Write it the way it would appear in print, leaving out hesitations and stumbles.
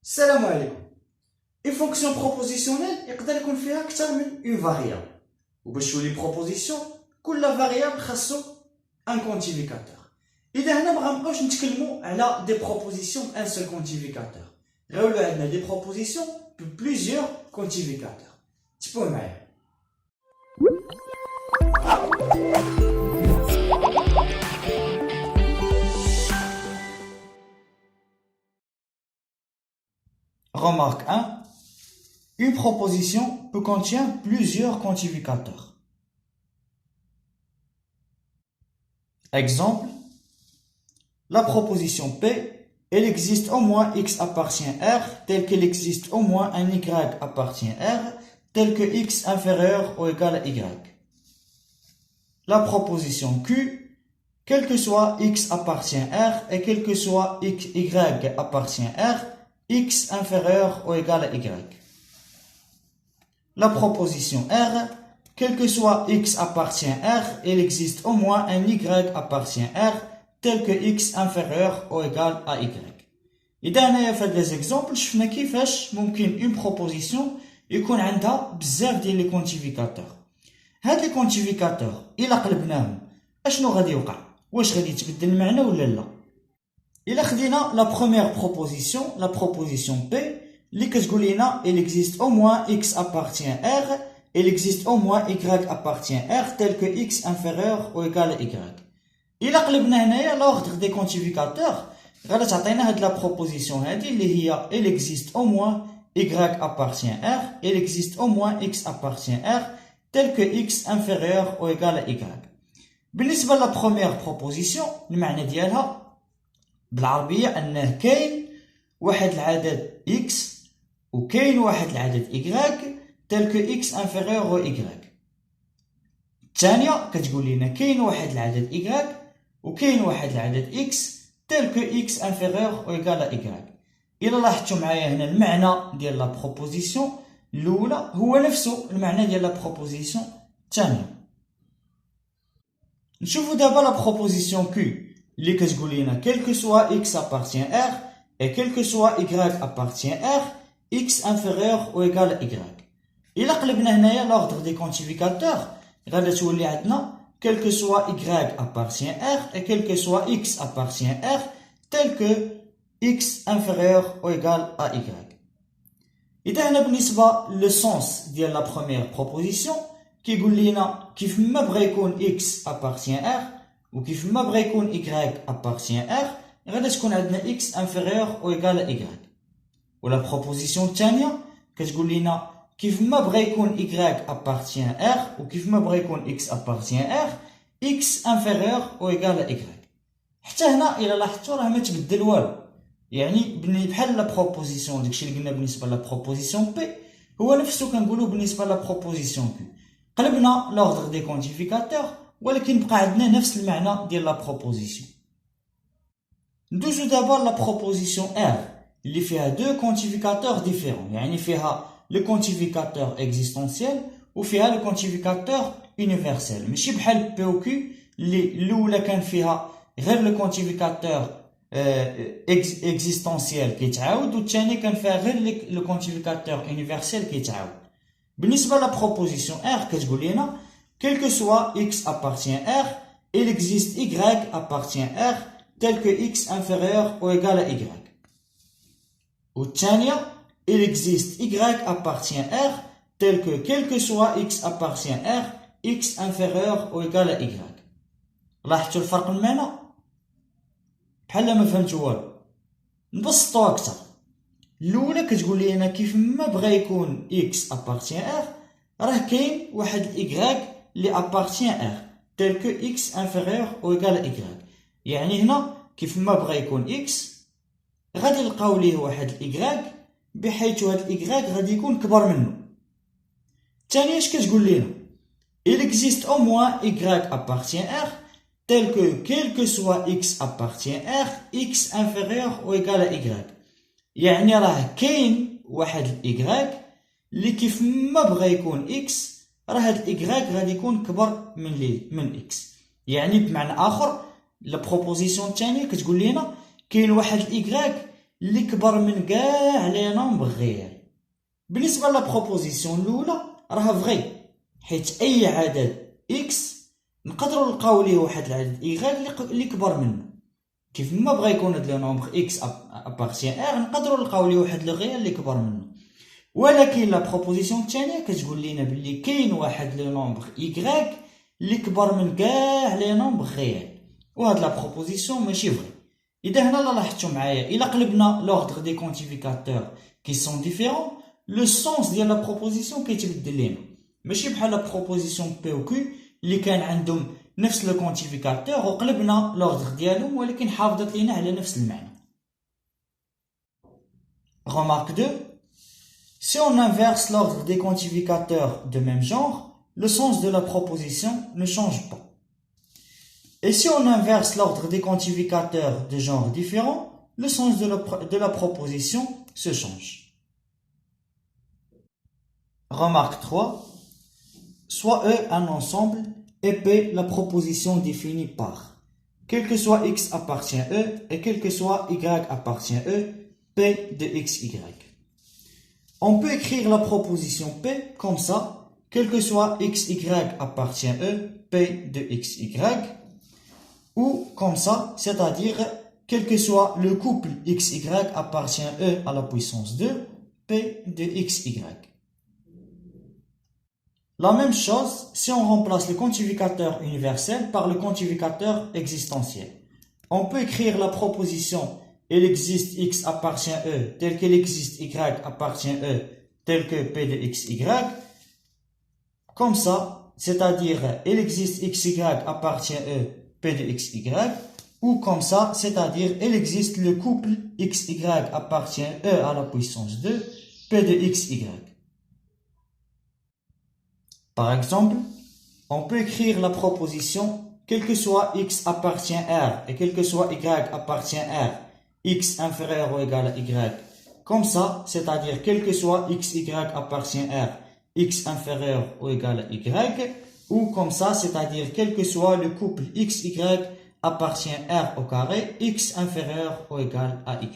السلام عليكم. Une fonction propositionnelle يقدر يكون فيها أكثر من une variable. وباش تولي proposition كل variable خاصو un quantificateur. إذا هنا مغنبقاوش نتكلمو على des propositions un seul quantificateur. غيولو عندنا des propositions plusieurs quantificateurs. تبعوا معايا. Remarque 1. Une proposition peut contenir plusieurs quantificateurs. Exemple. La proposition P, elle existe au moins X appartient R, tel qu'elle existe au moins un Y appartient R, tel que X inférieur ou égal à Y. La proposition Q, quel que soit X appartient R et quel que soit Y appartient R, X inférieur ou égal à Y. La proposition R, quel que soit X appartient R, il existe au moins un Y appartient R, tel que X inférieur ou égal à Y. إذا هنايا في هاد لي زيكزامبل شفنا كيفاش ممكن اون بروبوزيسيون يكون عندها بزاف ديال لي كونتيفيكاتور. هاد لي كونتيفيكاتور إلا قلبناهم اشنو غادي يوقع؟ واش غادي يتبدل المعنى ولا لا؟ إلا خدينا لا بروميير بروبوزيسيون لا بروبوزيسيون بي اللي كتقول لينا il existe au moins X appartient R, il existe au moins Y appartient R, tel que X inférieur ou égal à Y. إلا قلبنا هنايا لوردر دي كونتيفيكاتور غادي تعطينا هاد لا بروبوزيسيون هادي اللي هي il existe au moins Y appartient R, il existe au moins X appartient R, tel que X inférieur ou égal à Y. بالنسبة لا بروميير بروبوزيسيون المعنى ديالها بالعربية أنه كاين واحد العدد X وكاين واحد العدد Y tel que X inférieur ou Y. الثانية كتقول لنا كاين واحد العدد Y وكاين واحد العدد X tel que X inférieur ou égal à Y. إلا لاحظتوا معايا هنا المعنى ديال لا بروبوزيسيون الأولى هو نفسه المعنى ديال لا بروبوزيسيون الثانية. نشوفوا دابا لا بروبوزيسيون Q اللي كتقول لنا quel que soit X appartient R et quel que soit Y appartient R, X inférieur ou égal à Y. إلا قلبنا هنايا l'ordre des quantificateurs غادي تولي عندنا quel que soit Y appartient R et quel que soit X appartient R, tel que X inférieur ou égal à Y. إذا هنا بالنسبة لو سونس ديال لا بروميير بروبوزيسيون كيقول لينا كيف ما بغا يكون X appartient R وكيف ما بغا يكون Y appartient R غادي تكون عندنا X inférieur ou égal à Y. ولا بروبوزيسيون الثانية كتقول لينا كيف ما بغا يكون Y appartient R وكيف ما بغا يكون X appartient R, X inférieur ou égal à Y. حتى هنا إلا لاحظتوا راه ما تبدل والو، يعني بحال لا بروبوزيسيون داكشي اللي قلنا بالنسبة لا بروبوزيسيون بي هو نفسه كنقولوا بالنسبة لا بروبوزيسيون كي. قلبنا لوردر دي كونتيفيكاتور ولكن بقى عندنا نفس المعنى ديال لا بروبوزيسيون. ندوزو دابا لا بروبوزيسيون R اللي فيها دو كونتيفيكاتور ديفيرون، يعني فيها لو كونتيفيكاتور اكزيستونسيال وفيها لو كونتيفيكاتور يونيفرسيل. ماشي بحال بي او كيو اللي الاولى كان فيها غير لو كونتيفيكاتور اكزيستونسيال كيتعاود والثاني كان فيها غير لو كونتيفيكاتور يونيفرسيل كيتعاود. بالنسبه لا بروبوزيسيون R كتقول لنا quel que soit X appartient R, il existe Y appartient R, tel que X inférieur ou égal à Y. والثانية il existe Y appartient R, tel que quel que soit X appartient R, X inférieur ou égal à Y. لاحظتوا الفرق المعنى؟ بحال ما فهمتوا والو. نبسطوا أكثر. الأولى كتقول لنا كيف ما بغا يكون X appartient R راه كاين واحد Y اللي appartient R, tel que X inférieur ou égal à Y. يعني هنا كيف ما بغا يكون X غادي نلقاو ليه واحد Y بحيث هاد Y غادي يكون كبر منه. الثانية اش كتقول لنا il existe au moins Y appartient R, tel que quel que soit X appartient R, X inférieur ou égal à Y. يعني راه كاين واحد Y اللي كيف ما بغا يكون X راه هاد Y غادي يكون كبر من X. يعني بمعنى آخر لا بروبوزيسيون الثانيه كتقول لنا كاين واحد الايكغيك اللي كبر من كاع لي نومبر غير. بالنسبه لا بروبوزيسيون الاولى راها فغي، حيت اي عدد اكس نقدروا نلقاو ليه واحد العدد ايغال اللي كبر منه. كيف ما بغا يكون هاد لو نومبر اكس ابارتيان ار نقدروا نلقاو ليه واحد لو غير اللي كبر منه. ولكن لا بروبوزيسيون الثانيه كتقول لنا بلي كاين واحد لو نومبر ايغريك اللي كبر من كاع لي نومبر غيال، وهاد لا بروبوزيسيون ماشي فغي. اذا هنا لاحظتوا معايا الا قلبنا لوردر دي كونتيفيكاتور كي سون ديفيرون لو سونس ديال لا بروبوزيسيون كيتبدل لينا، ماشي بحال لا بروبوزيسيون بي و كيو اللي كان عندهم نفس لو كونتيفيكاتور وقلبنا لوردر ديالهم ولكن حافظت لينا على نفس المعنى. Remarque 2. Si on inverse l'ordre des quantificateurs de même genre, le sens de la proposition ne change pas. Et si on inverse l'ordre des quantificateurs de genre différent, le sens de la proposition se change. Remarque 3. Soit E un ensemble et P la proposition définie par quel que soit x appartient E et quel que soit y appartient E, P de xy. On peut écrire la proposition P comme ça, quel que soit xy appartient E, P de xy, ou comme ça, c'est-à-dire quel que soit le couple xy appartient E à la puissance 2, P de xy. La même chose si on remplace le quantificateur universel par le quantificateur existentiel. On peut écrire la proposition il existe x appartient E tel qu'il existe y appartient E tel que P de xy comme ça, c'est-à-dire il existe xy appartient E P de xy, ou comme ça, c'est-à-dire il existe le couple xy appartient E à la puissance 2 P de xy. Par exemple, on peut écrire la proposition quel que soit x appartient R et quel que soit y appartient R, x inférieur ou égal à y, comme ça, c'est-à-dire quel que soit xy appartient R, x inférieur ou égal à y, ou comme ça, c'est-à-dire quel que soit le couple xy appartient R au carré, x inférieur ou égal à y.